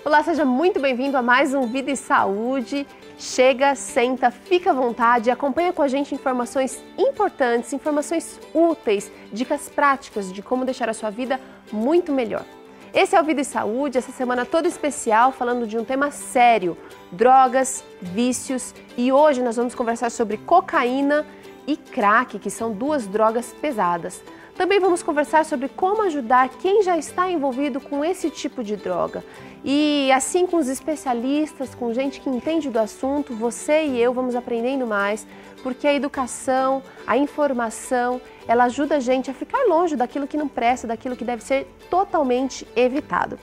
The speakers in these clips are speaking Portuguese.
Olá, seja muito bem-vindo a mais um Vida e Saúde. Chega, senta, fica à vontade, acompanha com a gente informações importantes, informações úteis, dicas práticas de como deixar a sua vida muito melhor. Esse é o Vida e Saúde, essa semana toda especial, falando de um tema sério, drogas, vícios, e hoje nós vamos conversar sobre cocaína e crack, que são duas drogas pesadas. Também vamos conversar sobre como ajudar quem já está envolvido com esse tipo de droga. E assim com os especialistas, com gente que entende do assunto, você e eu vamos aprendendo mais, porque a educação, a informação, ela ajuda a gente a ficar longe daquilo que não presta, daquilo que deve ser totalmente evitado.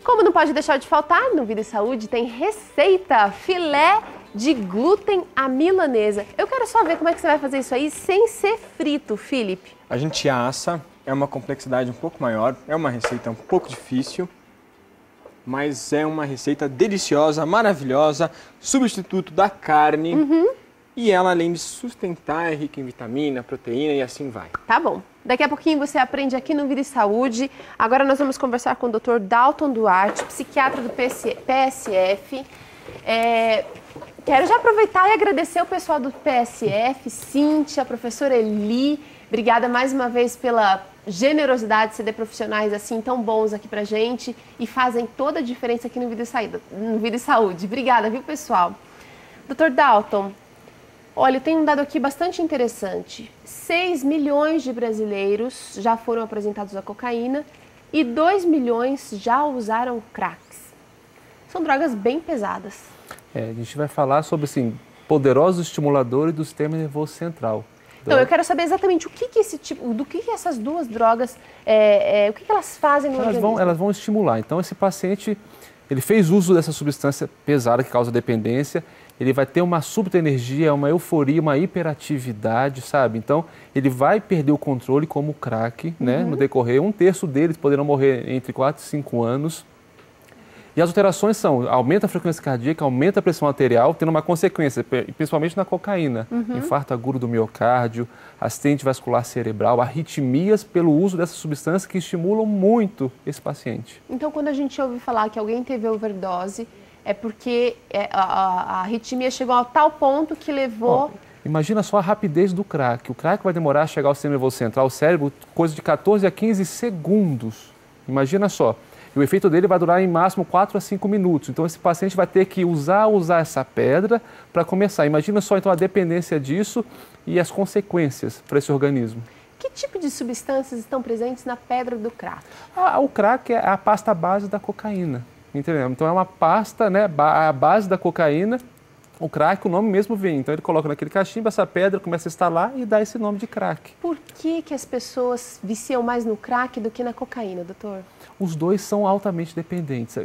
Como não pode deixar de faltar, no Vida e Saúde tem receita, filé de glúten à milanesa. Eu quero só ver como é que você vai fazer isso aí sem ser frito, Felipe. A gente assa, é uma complexidade um pouco maior, é uma receita um pouco difícil, mas é uma receita deliciosa, maravilhosa, substituto da carne. E ela, além de sustentar, é rica em vitamina, proteína e assim vai. Tá bom. Daqui a pouquinho você aprende aqui no Vida e Saúde. Agora nós vamos conversar com o Dr. Dalton Duarte, psiquiatra do PSF. Quero já aproveitar e agradecer o pessoal do PSF, Cíntia, a professora Eli. Obrigada mais uma vez pela generosidade de ceder profissionais assim tão bons aqui pra gente e fazem toda a diferença aqui no Vida e Saúde. Obrigada, viu, pessoal? Dr. Dalton, olha, eu tenho um dado aqui bastante interessante. 6 milhões de brasileiros já foram apresentados à cocaína e 2 milhões já usaram cracks. São drogas bem pesadas. A gente vai falar sobre, assim, poderosos estimuladores do sistema nervoso central. Então, eu quero saber exatamente do que essas duas drogas, o que elas fazem no organismo. Elas vão estimular. Então, esse paciente, ele fez uso dessa substância pesada que causa dependência, ele vai ter uma súbita energia, uma euforia, uma hiperatividade, sabe? Então, ele vai perder o controle como o crack, né? No decorrer, 1/3 deles poderão morrer entre 4 e 5 anos. E as alterações são, aumenta a frequência cardíaca, aumenta a pressão arterial, tendo uma consequência, principalmente na cocaína. Infarto agudo do miocárdio, acidente vascular cerebral, arritmias pelo uso dessa substância que estimulam muito esse paciente. Então, quando a gente ouve falar que alguém teve overdose, é porque a arritmia chegou a tal ponto que levou... Imagina só a rapidez do crack. O crack vai demorar a chegar ao sistema nervoso central, ao cérebro, coisa de 14 a 15 segundos. Imagina só. E o efeito dele vai durar em máximo 4 a 5 minutos. Então, esse paciente vai ter que usar essa pedra para começar. Imagina só, então, a dependência disso e as consequências para esse organismo. Que tipo de substâncias estão presentes na pedra do crack? O crack é a pasta base da cocaína, entendeu? Então, é uma pasta, né, a base da cocaína. O crack, o nome mesmo vem. Então, ele coloca naquele cachimbo, essa pedra começa a instalar e dá esse nome de crack. Por que as pessoas viciam mais no crack do que na cocaína, doutor? Os dois são altamente dependentes.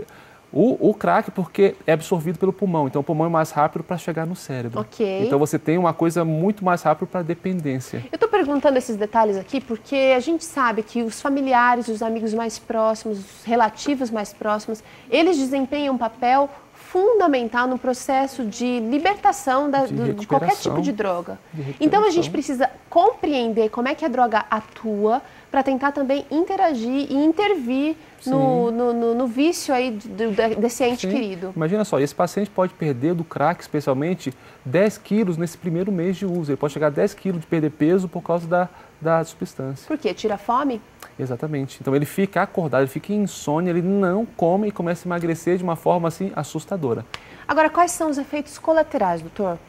O crack porque é absorvido pelo pulmão, então o pulmão é mais rápido para chegar no cérebro. Ok. Então você tem uma coisa muito mais rápida para dependência. Eu estou perguntando esses detalhes aqui porque a gente sabe que os familiares, os amigos mais próximos, os relativos mais próximos, eles desempenham um papel fundamental no processo de libertação de qualquer tipo de droga. Então a gente precisa compreender como é que a droga atua para tentar também interagir e intervir no vício aí desse ente querido. Imagina só, esse paciente pode perder do crack, especialmente, 10 quilos nesse primeiro mês de uso. Ele pode chegar a 10 quilos de perder peso por causa da substância. Por quê? Tira a fome? Exatamente. Então ele fica acordado, ele fica em insônia, ele não come e começa a emagrecer de uma forma assim assustadora. Agora, quais são os efeitos colaterais, doutor?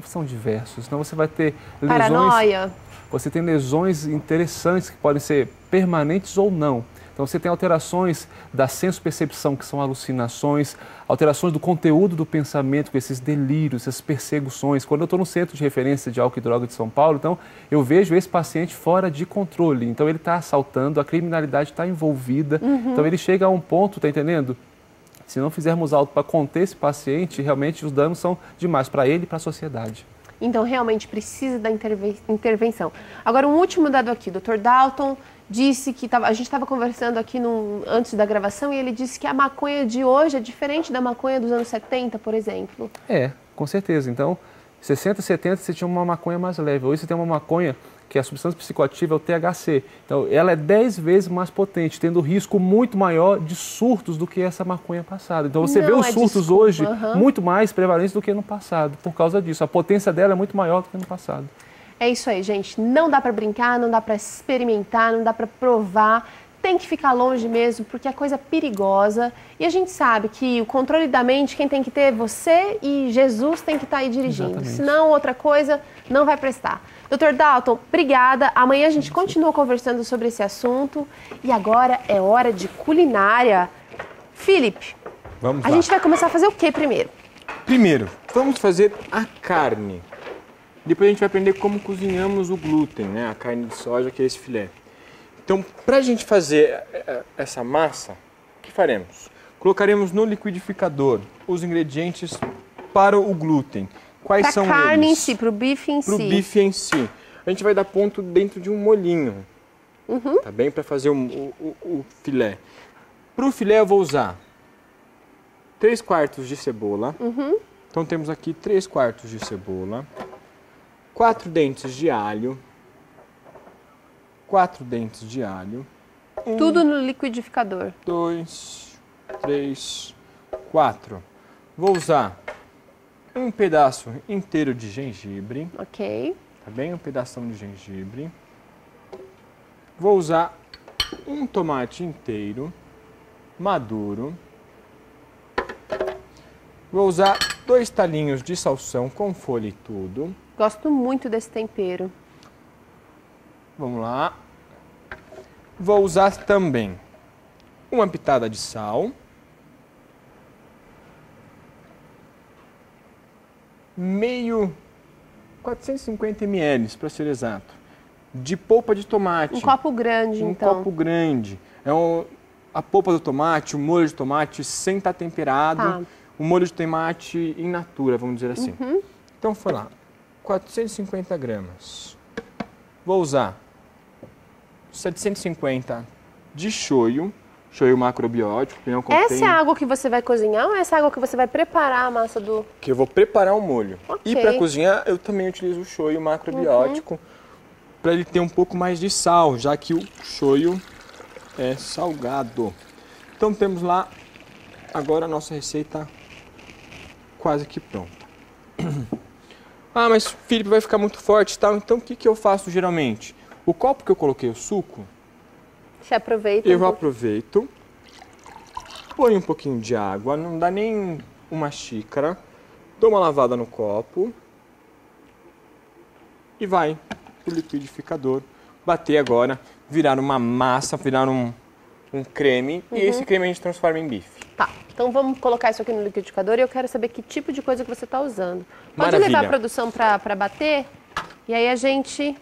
São diversos. Então você vai ter lesões... Paranoia? Você tem lesões interessantes que podem ser permanentes ou não. Então você tem alterações da senso-percepção, que são alucinações, alterações do conteúdo do pensamento, com esses delírios, essas perseguições. Quando eu estou no Centro de Referência de Álcool e Droga de São Paulo, então eu vejo esse paciente fora de controle. Então ele está assaltando, a criminalidade está envolvida. Então ele chega a um ponto, está entendendo? Se não fizermos algo para conter esse paciente, realmente os danos são demais para ele e para a sociedade. Então realmente precisa da intervenção. Agora um último dado aqui, Dr. Dalton disse que a gente estava conversando aqui antes da gravação e ele disse que a maconha de hoje é diferente da maconha dos anos 70, por exemplo. Com certeza. Então, 60, 70 você tinha uma maconha mais leve. Hoje você tem uma maconha que a substância psicoativa é o THC. Então, ela é 10 vezes mais potente, tendo risco muito maior de surtos do que essa maconha passada. Então, você vê os surtos hoje muito mais prevalentes do que no passado, por causa disso. A potência dela é muito maior do que no passado. É isso aí, gente. Não dá para brincar, não dá para experimentar, não dá para provar. Tem que ficar longe mesmo, porque é coisa perigosa. E a gente sabe que o controle da mente, quem tem que ter é você e Jesus tem que estar aí dirigindo. Exatamente. Senão, outra coisa não vai prestar. Dr. Dalton, obrigada. Amanhã a gente continua conversando sobre esse assunto. E agora é hora de culinária. Felipe, Vamos a lá. gente vai começar a fazer o que primeiro? Primeiro, vamos fazer a carne. Depois a gente vai aprender como cozinhamos o glúten, né? A carne de soja, que é esse filé. Então, para a gente fazer essa massa, o que faremos? Colocaremos no liquidificador os ingredientes para o glúten. Quais são Para a carne em eles? si, para o bife em Para o si. bife em si. A gente vai dar ponto dentro de um molhinho, tá bem? Para fazer o filé. Para o filé eu vou usar 3/4 de cebola. Então temos aqui 3/4 de cebola. 4 dentes de alho. 4 dentes de alho. Tudo no liquidificador. 2, 3, 4. Vou usar um pedaço inteiro de gengibre, Ok. tá bem? Um pedação de gengibre. Vou usar um tomate inteiro, maduro. Vou usar 2 talinhos de salsão com folha e tudo. Gosto muito desse tempero. Vamos lá. Vou usar também uma pitada de sal. Meio 450 ml, para ser exato, de polpa de tomate. Um copo grande, Um então. copo grande. A polpa do tomate, o molho de tomate sem estar temperado. Tá. O molho de tomate in natura, vamos dizer assim. Então foi lá, 450 gramas. Vou usar 750 de shoyu macrobiótico, que não contém... Essa é a água que você vai cozinhar ou essa é a água que você vai preparar a massa do... Que eu vou preparar o molho. Ok. E para cozinhar, eu também utilizo o shoyu macrobiótico, para ele ter um pouco mais de sal, já que o shoyu é salgado. Então temos lá agora a nossa receita quase que pronta. Ah, mas Felipe, vai ficar muito forte e tal, então o que eu faço geralmente? O copo que eu coloquei o suco, Você aproveita eu um pouco. aproveito, ponho um pouquinho de água, não dá nem uma xícara, dou uma lavada no copo e vai pro liquidificador bater agora, virar uma massa, virar um creme, e esse creme a gente transforma em bife. Tá, então vamos colocar isso aqui no liquidificador e eu quero saber que tipo de coisa que você está usando. Pode Maravilha. levar a produção para bater e aí a gente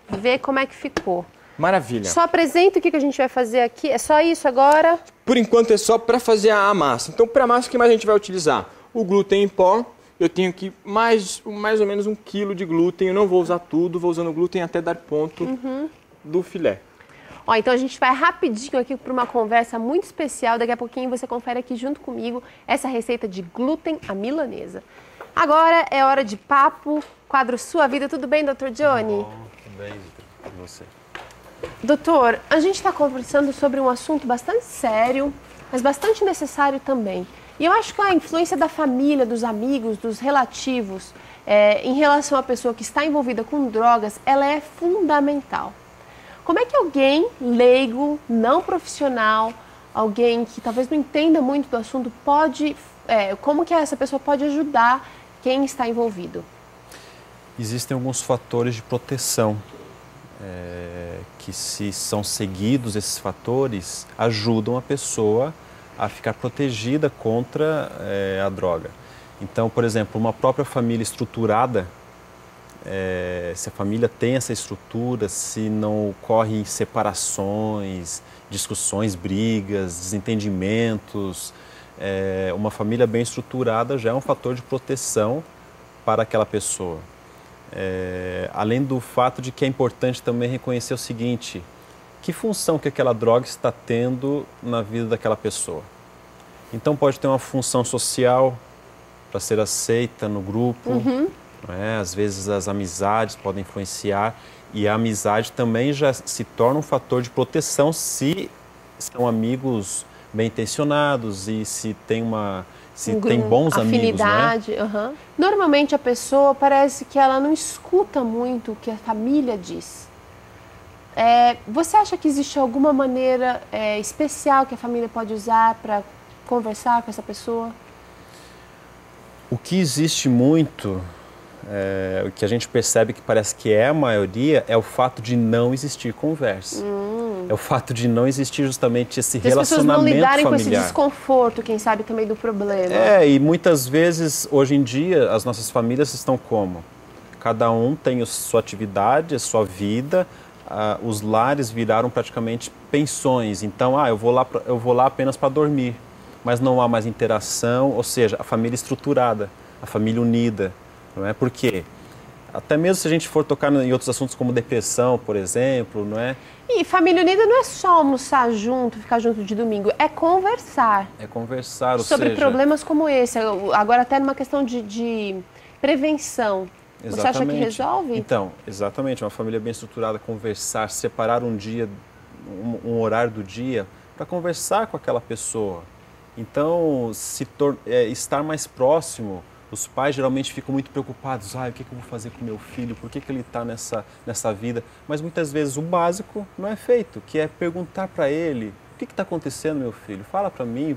vê como é que ficou. Maravilha. Só apresenta o que a gente vai fazer aqui. É só isso agora? Por enquanto é só para fazer a massa. Então, para a massa, o que mais a gente vai utilizar? O glúten em pó. Eu tenho aqui mais ou menos 1 quilo de glúten. Eu não vou usar tudo, vou usando glúten até dar ponto do filé. Ó, então a gente vai rapidinho aqui para uma conversa muito especial. Daqui a pouquinho você confere aqui junto comigo essa receita de glúten à milanesa. Agora é hora de papo, quadro Sua Vida. Tudo bem, Dr. Johnny? Tudo bem, Vitor, com você? Doutor, a gente está conversando sobre um assunto bastante sério, mas bastante necessário também. E eu acho que a influência da família, dos amigos, dos relativos, em relação à pessoa que está envolvida com drogas, ela é fundamental. Como é que alguém leigo, não profissional, alguém que talvez não entenda muito do assunto, como que essa pessoa pode ajudar quem está envolvido? Existem alguns fatores de proteção que, se são seguidos, esses fatores ajudam a pessoa a ficar protegida contra a droga. Então, por exemplo, uma própria família estruturada, se a família tem essa estrutura, se não ocorrem separações, discussões, brigas, desentendimentos, uma família bem estruturada já é um fator de proteção para aquela pessoa. Além do fato de que é importante também reconhecer o seguinte: que função que aquela droga está tendo na vida daquela pessoa. Então pode ter uma função social para ser aceita no grupo, não é? Às vezes as amizades podem influenciar e a amizade também já se torna um fator de proteção se são amigos bem intencionados e se tem tem bons amigos, afinidade, né? Normalmente a pessoa parece que ela não escuta muito o que a família diz. Você acha que existe alguma maneira especial que a família pode usar para conversar com essa pessoa? O que existe muito, o que a gente percebe que parece que é a maioria, é o fato de não existir conversa. É o fato de não existir justamente esse relacionamento familiar. As pessoas não lidarem com esse desconforto, quem sabe, também do problema. E muitas vezes, hoje em dia, as nossas famílias estão como? Cada um tem a sua atividade, a sua vida, os lares viraram praticamente pensões. Então, eu vou lá apenas para dormir. Mas não há mais interação, ou seja, a família estruturada, a família unida. Não é? Por quê? Até mesmo se a gente for tocar em outros assuntos como depressão, por exemplo, não é? E família unida não é só almoçar junto, ficar junto de domingo, é conversar. É conversar, sobre problemas como esse. Agora até numa questão de prevenção. Exatamente. Você acha que resolve? Então, exatamente, uma família bem estruturada, conversar, separar um dia, um horário do dia para conversar com aquela pessoa. Então, estar mais próximo. Os pais geralmente ficam muito preocupados, o que eu vou fazer com meu filho, por que ele está nessa vida? Mas muitas vezes o básico não é feito, que é perguntar para ele, o que está acontecendo, meu filho? Fala para mim,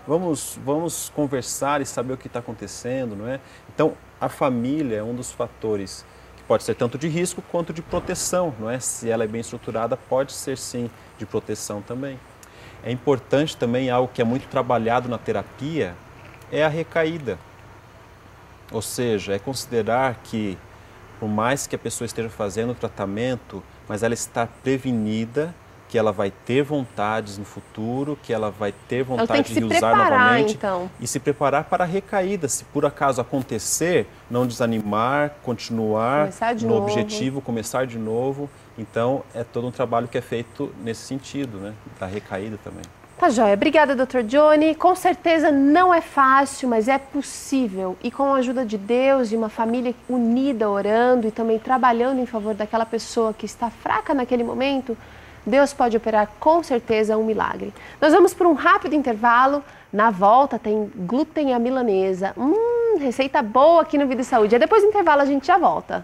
vamos conversar e saber o que está acontecendo, não é? Então, a família é um dos fatores que pode ser tanto de risco quanto de proteção, não é? Se ela é bem estruturada, pode ser sim de proteção também. É importante também, algo que é muito trabalhado na terapia, é a recaída. Ou seja, é considerar que, por mais que a pessoa esteja fazendo o tratamento, mas ela está prevenida, que ela vai ter vontades no futuro, que ela vai ter vontade de usar novamente. Então. E se preparar para a recaída. Se por acaso acontecer, não desanimar, continuar no objetivo, começar de novo. Então, é todo um trabalho que é feito nesse sentido, né? Da recaída também. Tá joia. Obrigada, Dr. Johnny. Com certeza não é fácil, mas é possível. E com a ajuda de Deus e uma família unida, orando e também trabalhando em favor daquela pessoa que está fraca naquele momento, Deus pode operar com certeza um milagre. Nós vamos para um rápido intervalo. Na volta tem glúten à milanesa. Receita boa aqui no Vida e Saúde. Depois do intervalo a gente já volta.